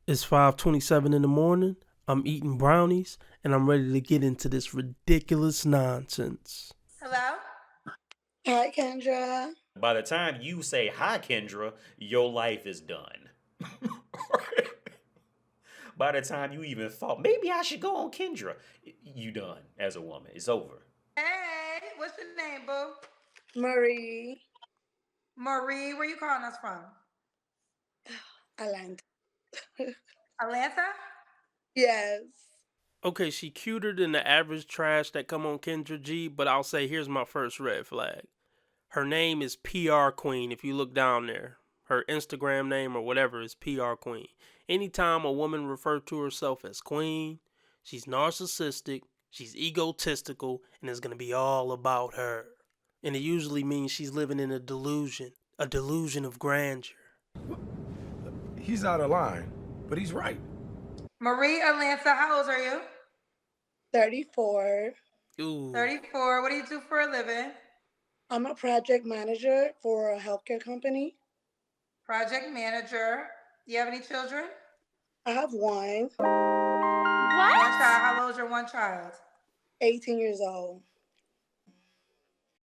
It's 5:27 in the morning. I'm eating brownies and I'm ready to get into this ridiculous nonsense. Hello? Hi, Kendra. By the time you say hi, Kendra, your life is done. By the time you even thought, maybe I should go on Kendra, you done as a woman. It's over. Hey, what's your name, boo? Marie. Marie, where you calling us from? Atlanta. Atlanta? Yes. Okay, she cuter than the average trash that come on Kendra G, but I'll say here's my first red flag. Her name is PR Queen if you look down there. Her Instagram name or whatever is PR Queen. Anytime a woman refers to herself as queen, she's narcissistic, she's egotistical, and it's going to be all about her. And it usually means she's living in a delusion of grandeur. He's out of line, but he's right. Marie, Atlanta, how old are you? 34. Ooh. 34. What do you do for a living? I'm a project manager for a healthcare company. Project manager. Do you have any children? I have one. What? One child. How old is your one child? 18 years old.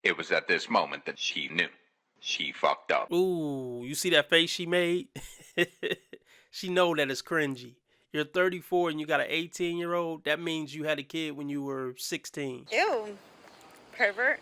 It was at this moment that she knew. She fucked up. Ooh, you see that face she made? She know that it's cringy. You're 34 and you got an 18-year-old. That means you had a kid when you were 16. Ew, pervert.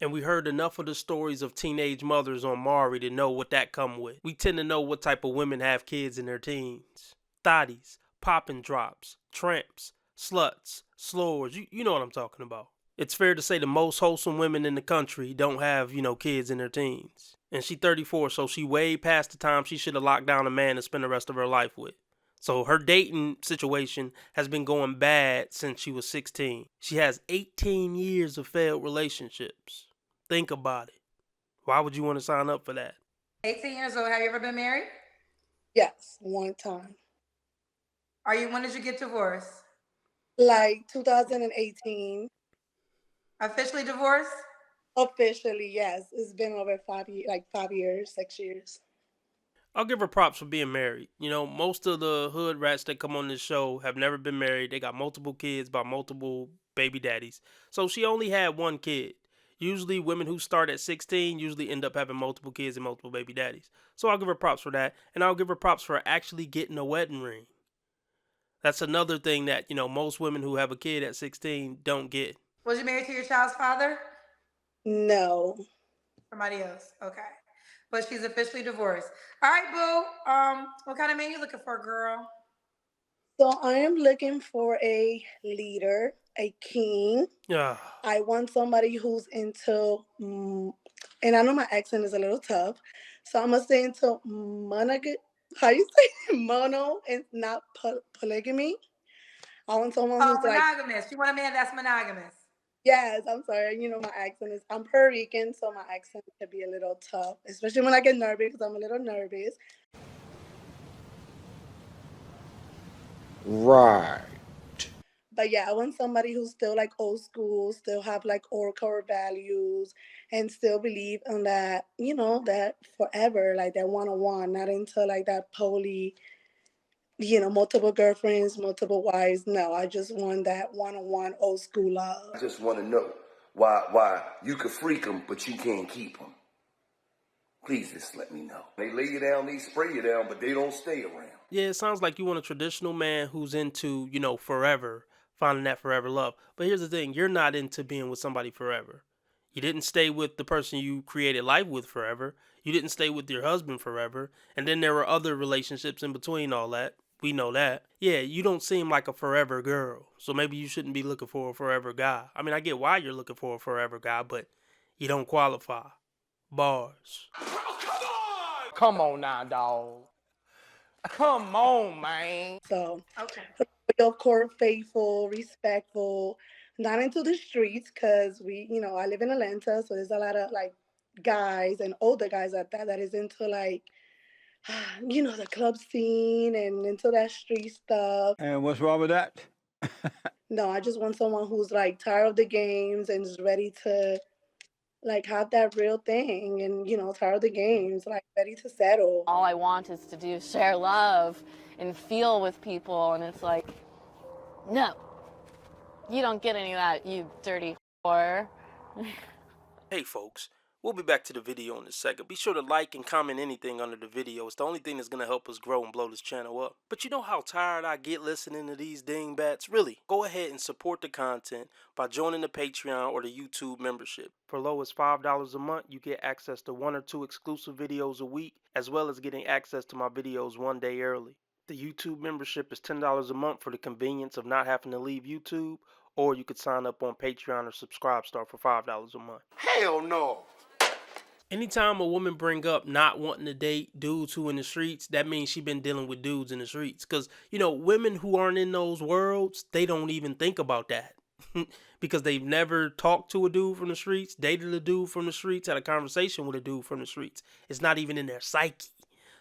And we heard enough of the stories of teenage mothers on Maury to know what that come with. We tend to know what type of women have kids in their teens. Thotties, poppin' drops, tramps, sluts, slores. You know what I'm talking about. It's fair to say the most wholesome women in the country don't have, kids in their teens. And she 34, so she way past the time she should have locked down a man to spend the rest of her life with. So her dating situation has been going bad since she was 16. She has 18 years of failed relationships. Think about it. Why would you want to sign up for that? 18 years old. Have you ever been married? Yes, one time. When did you get divorced? Like 2018. Officially divorced? Officially, yes. It's been over 5 years, 5 years, 6 years. I'll give her props for being married. Most of the hood rats that come on this show have never been married. They got multiple kids by multiple baby daddies. So she only had one kid. Usually women who start at 16 usually end up having multiple kids and multiple baby daddies. So I'll give her props for that. And I'll give her props for actually getting a wedding ring. That's another thing that, most women who have a kid at 16 don't get. Was you married to your child's father? No. Somebody else. Okay. But she's officially divorced. All right, boo. What kind of man you looking for, girl? So I am looking for a leader, a king. Yeah. I want somebody who's into, and I know my accent is a little tough, so I'm going to say into how you say mono and not polygamy. I want someone who's monogamous. You want a man that's monogamous. Yes, I'm sorry. My accent is, I'm Puerto Rican, so my accent can be a little tough, especially when I get nervous because I'm a little nervous. Right. But yeah, I want somebody who's still old school, still have our core values and still believe in that, that forever, that one-on-one, not into that poly, multiple girlfriends, multiple wives. No, I just want that one-on-one old school love. I just want to know why you could freak them, but you can't keep them. Please just let me know. They lay you down, they spray you down, but they don't stay around. Yeah, it sounds like you want a traditional man who's into, forever, finding that forever love. But here's the thing, you're not into being with somebody forever. You didn't stay with the person you created life with forever. You didn't stay with your husband forever. And then there were other relationships in between all that. We know that. Yeah, you don't seem like a forever girl. So maybe you shouldn't be looking for a forever guy. I mean, I get why you're looking for a forever guy, but you don't qualify. Bars. Come on now, dog. Come on, man. So, okay. Of course, faithful, respectful, not into the streets because I live in Atlanta, so there's a lot of guys and older guys at that is into the club scene and into that street stuff. And what's wrong with that? No, I just want someone who's tired of the games and is ready to have that real thing and, tired of the games, ready to settle. All I want is to share love and feel with people, and it's like, no, you don't get any of that, you dirty whore. Hey folks, we'll be back to the video in a second. Be sure to like and comment anything under the video. It's the only thing that's going to help us grow and blow this channel up. But you know how tired I get listening to these dingbats? Really, go ahead and support the content by joining the Patreon or the YouTube membership. For low as $5 a month, you get access to 1 or 2 exclusive videos a week, as well as getting access to my videos 1 day early. The YouTube membership is $10 a month for the convenience of not having to leave YouTube, or you could sign up on Patreon or Subscribestar for $5 a month. Hell no. Anytime a woman bring up not wanting to date dudes who in the streets, that means she been dealing with dudes in the streets. Because, you know, women who aren't in those worlds, they don't even think about that. Because they've never talked to a dude from the streets, dated a dude from the streets, had a conversation with a dude from the streets. It's not even in their psyche.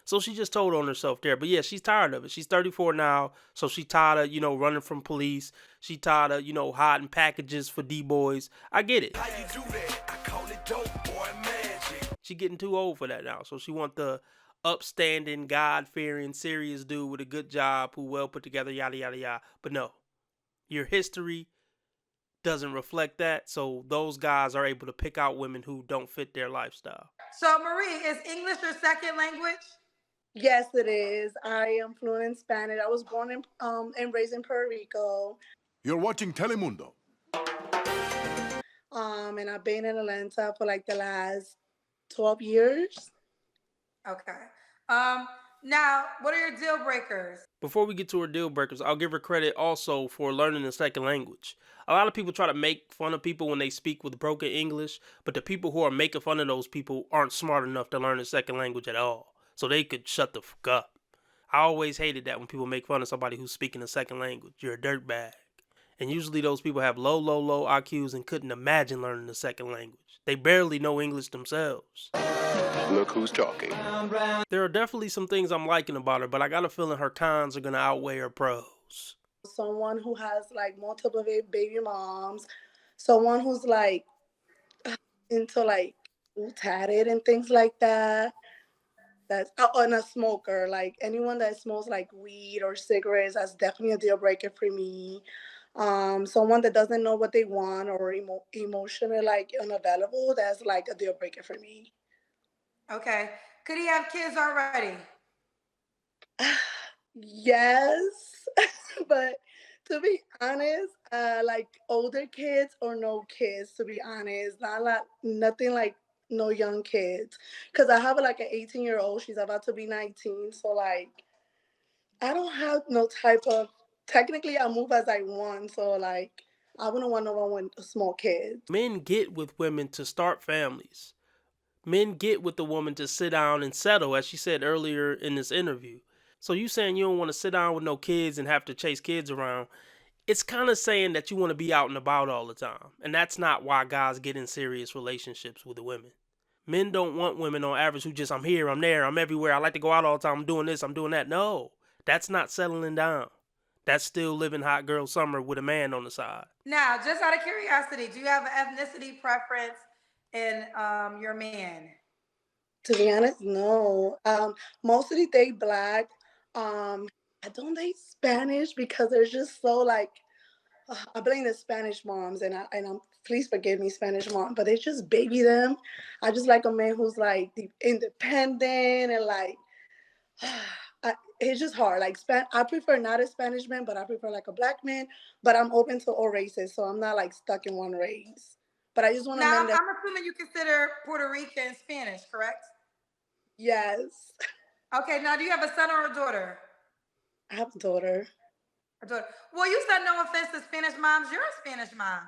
So she just told on herself there. But yeah, she's tired of it. She's 34 now, so she tired of, you know, running from police. She tired of, you know, hiding packages for D-boys. I get it. How you do that? I call it dope, boy, magic. She getting too old for that now. So she want the upstanding, God-fearing, serious dude with a good job who well put together, yada, yada, yada. But no, your history doesn't reflect that. So those guys are able to pick out women who don't fit their lifestyle. So, Marie, is English your second language? Yes, it is. I am fluent in Spanish. I was born in and raised in Puerto Rico. You're watching Telemundo. And I've been in Atlanta for like the last 12 years. Okay. Now, what are your deal breakers? Before we get to her deal breakers, I'll give her credit also for learning a second language. A lot of people try to make fun of people when they speak with broken English, but the people who are making fun of those people aren't smart enough to learn a second language at all. So they could shut the fuck up. I always hated that when people make fun of somebody who's speaking a second language. You're a dirtbag. And usually those people have low IQs and couldn't imagine learning a second language. They barely know English themselves. Look who's talking. There are definitely some things I'm liking about her, but I got a feeling her cons are going to outweigh her pros. Someone who has like multiple baby moms. Someone who's like into like tatted and things like that. That's and a smoker. Like anyone that smokes like weed or cigarettes, that's definitely a deal breaker for me. Someone that doesn't know what they want or emotionally like unavailable, that's like a deal breaker for me. Okay. Could he have kids already? Yes, but to be honest, like older kids or no kids. To be honest, nothing like no young kids. Cause I have like an 18-year-old. She's about to be 19. So like, I don't have no type of. Technically, I move as I want. So like, I wouldn't want no one with small kids. Men get with women to start families. Men get with the woman to sit down and settle, as she said earlier in this interview. So you saying you don't want to sit down with no kids and have to chase kids around, it's kind of saying that you want to be out and about all the time. And that's not why guys get in serious relationships with the women. Men don't want women on average who just, I'm here, I'm there, I'm everywhere, I like to go out all the time, I'm doing this, I'm doing that. No, that's not settling down. That's still living hot girl summer with a man on the side. Now, just out of curiosity, do you have an ethnicity preference in your man? To be honest, no. Mostly they Black. I don't date Spanish because they're just so like. I blame the Spanish moms, and I'm please forgive me, Spanish mom, but they just baby them. I just like a man who's like independent and like. It's just hard. Like I prefer not a Spanish man, but I prefer like a Black man. But I'm open to all races, so I'm not like stuck in one race. But I just want to. Now, I'm assuming you consider Puerto Rican Spanish, correct? Yes. Okay. Now, do you have a son or a daughter? I have a daughter. A daughter. Well, you said no offense to Spanish moms. You're a Spanish mom.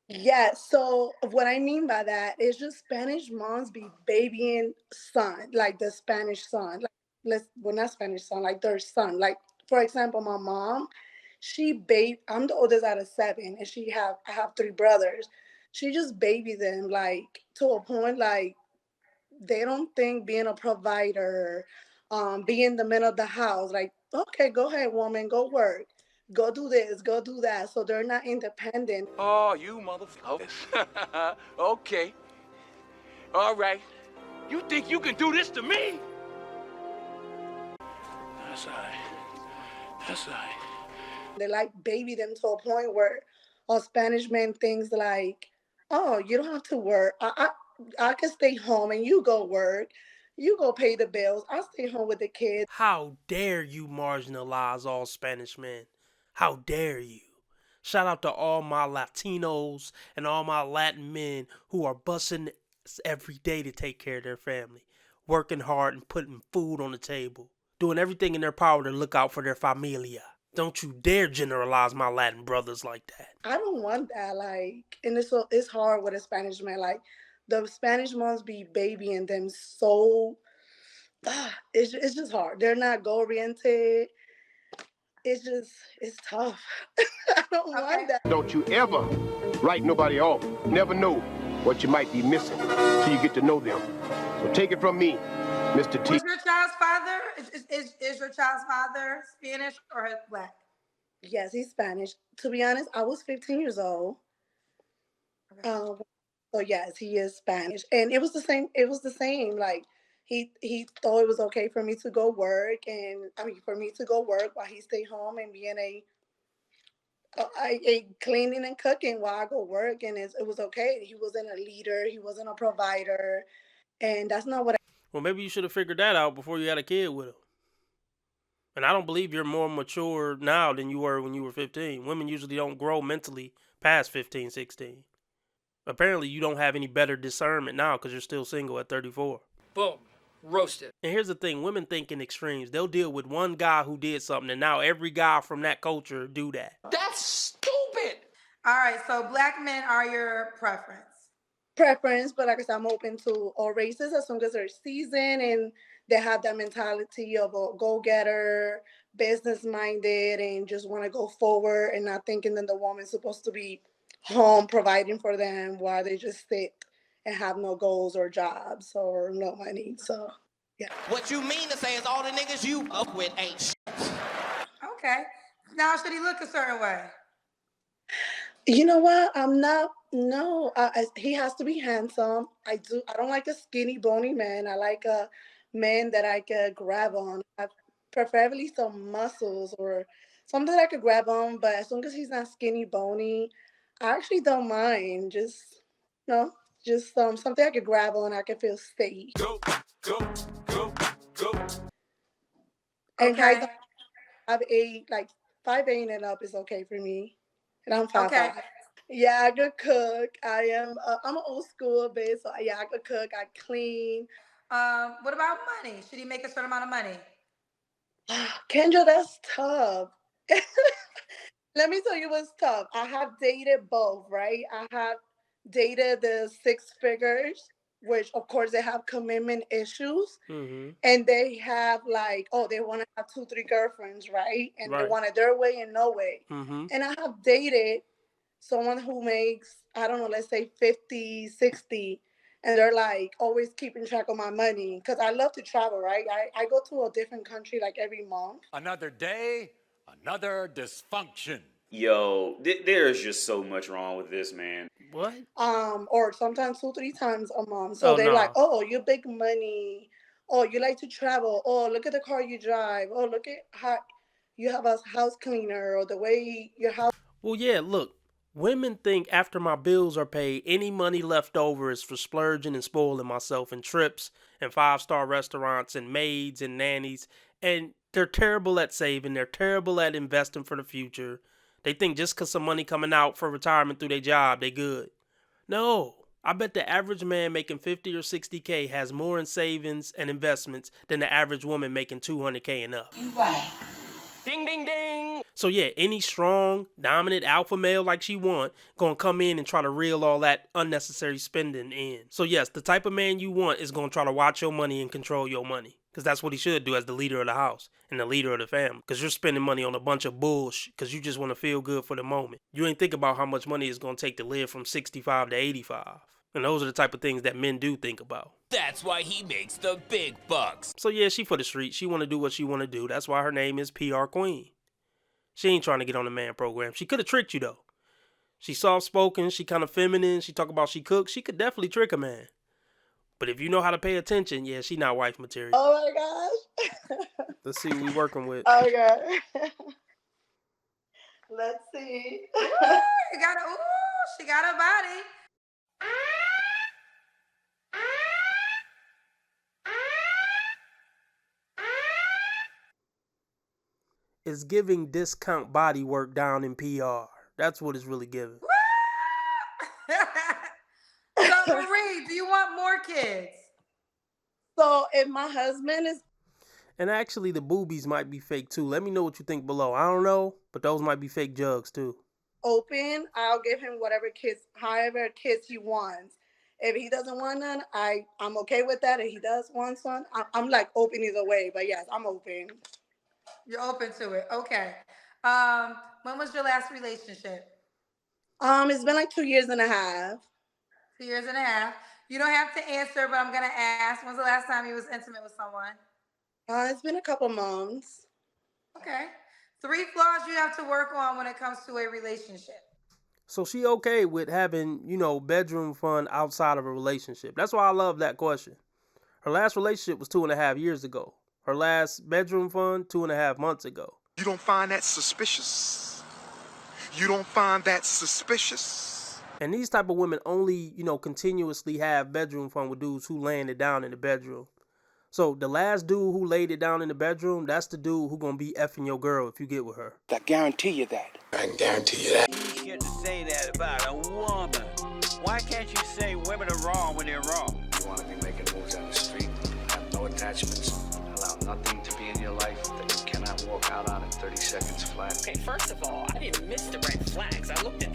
Yeah, so what I mean by that is just Spanish moms be babying son, like the Spanish son. Like not Spanish son, like their son. Like for example, my mom, I'm the oldest out of 7, and I have 3 brothers. She just baby them like to a point like they don't think being a provider, being the man of the house, like, okay, go ahead, woman, go work. Go do this, go do that. So they're not independent. Oh, you motherfuckers. Okay. All right. You think you can do this to me? That's all right. That's right. They like baby them to a point where a Spanish man thinks like, oh, you don't have to work. I can stay home and you go work. You go pay the bills. I'll stay home with the kids. How dare you marginalize all Spanish men? How dare you? Shout out to all my Latinos and all my Latin men who are busting every day to take care of their family, working hard and putting food on the table, doing everything in their power to look out for their familia. Don't you dare generalize my Latin brothers like that. I don't want that. Like, and it's hard with a Spanish man. Like, the Spanish moms be babying them so. It's just hard. They're not goal oriented. It's tough. I don't want that. Don't you ever write nobody off. Never know what you might be missing till you get to know them. So take it from me, Mr. T. Was your child's father, is your child's father Spanish or Black? Yes, he's Spanish. To be honest, I was 15 years old. So yes, he is Spanish, and it was the same. It was the same. Like he thought it was okay for me to go work, and I mean for me to go work while he stayed home and being a cleaning and cooking while I go work, and it was okay. He wasn't a leader. He wasn't a provider, and that's not what. Well, maybe you should have figured that out before you had a kid with him. And I don't believe you're more mature now than you were when you were 15. Women usually don't grow mentally past 15, 16. Apparently, you don't have any better discernment now because you're still single at 34. Boom. Roasted. And here's the thing. Women think in extremes. They'll deal with one guy who did something, and now every guy from that culture do that. That's stupid. All right, so Black men are your preference. But like I said, I'm open to all races as long as they're seasoned and they have that mentality of a go-getter, business-minded, and just want to go forward and not thinking that the woman's supposed to be home providing for them while they just sit and have no goals or jobs or no money. So, yeah. What you mean to say is all the niggas you up with ain't shit. Okay. Now, should he look a certain way? You know what? I'm not. No, he has to be handsome. I don't like a skinny, bony man. I like a man that I could grab on. Preferably some muscles or something that I could grab on. But as long as he's not skinny, bony, I actually don't mind. Just something I could grab on. I could feel safe. Go. And Okay. guys, 5'8", like 5'8" and up is okay for me. And I'm 5'5". Okay. Yeah, I could cook. I'm an old school bitch, so yeah, I could cook. I clean. What about money? Should he make a certain amount of money? Kendra, that's tough. Let me tell you what's tough. I have dated both, right? I have dated the 6 figures, which of course they have commitment issues. Mm-hmm. And they have like, they want to have 2, 3 girlfriends, right? And they want it their way and no way. Mm-hmm. And I have dated someone who makes, I don't know, let's say 50, 60, and they're like always keeping track of my money because I love to travel, right? I go to a different country like every month. Another day, another dysfunction. Yo, there's just so much wrong with this, man. What? Or sometimes 2, 3 times a month. So they're like, oh, you big money. Oh, you like to travel. Oh, look at the car you drive. Oh, look at how you have a house cleaner or the way your house. Well, yeah, look. Women think after my bills are paid, any money left over is for splurging and spoiling myself in trips and 5-star restaurants and maids and nannies. And they're terrible at saving. They're terrible at investing for the future. They think just because some money coming out for retirement through their job, they good. No, I bet the average man making 50 or 60K has more in savings and investments than the average woman making 200K and up. You right. Ding, ding, ding. So yeah, any strong, dominant alpha male like she want gonna come in and try to reel all that unnecessary spending in. So yes, the type of man you want is gonna try to watch your money and control your money. Because that's what he should do as the leader of the house and the leader of the family. Because you're spending money on a bunch of bullshit because you just want to feel good for the moment. You ain't think about how much money it's gonna take to live from 65 to 85. And those are the type of things that men do think about. That's why he makes the big bucks. So yeah, she for the street. She want to do what she want to do. That's why her name is PR Queen. She ain't trying to get on the man program. She could have tricked you though. She soft-spoken. She kind of feminine. She talk about she cooks. She could definitely trick a man. But if you know how to pay attention, yeah, she not wife material. Oh my gosh. Let's see what we working with. Okay. Let's see. She got a body. It's giving discount body work down in PR. That's what it's really giving. So Marie, do you want more kids? So if my husband is... And actually the boobies might be fake too. Let me know what you think below. I don't know, but those might be fake jugs too. open, I'll give him however kids he wants. If he doesn't want none, I'm okay with that. If he does want some, I'm like open either way. But yes, I'm open. You're open to it. Okay. When was your last relationship? It's been like 2.5 years. 2 years and a half. You don't have to answer, but I'm gonna ask. When's the last time you was intimate with someone? It's been a couple months. Okay. 3 flaws you have to work on when it comes to a relationship. So she okay with having, bedroom fun outside of a relationship? That's why I love that question. Her last relationship was 2.5 years ago. Her last bedroom fun, 2.5 months ago. You don't find that suspicious? You don't find that suspicious? And these type of women only, continuously have bedroom fun with dudes who laying it down in the bedroom. So the last dude who laid it down in the bedroom, that's the dude who gonna be effing your girl if you get with her. I guarantee you that. I can guarantee you that. You get to say that about a woman. Why can't you say women are wrong when they're wrong? You want to be making moves on the street, have no attachments, allow nothing to be in your life that you cannot walk out on in 30 seconds flat. Okay, first of all, I didn't miss the red flags. I looked at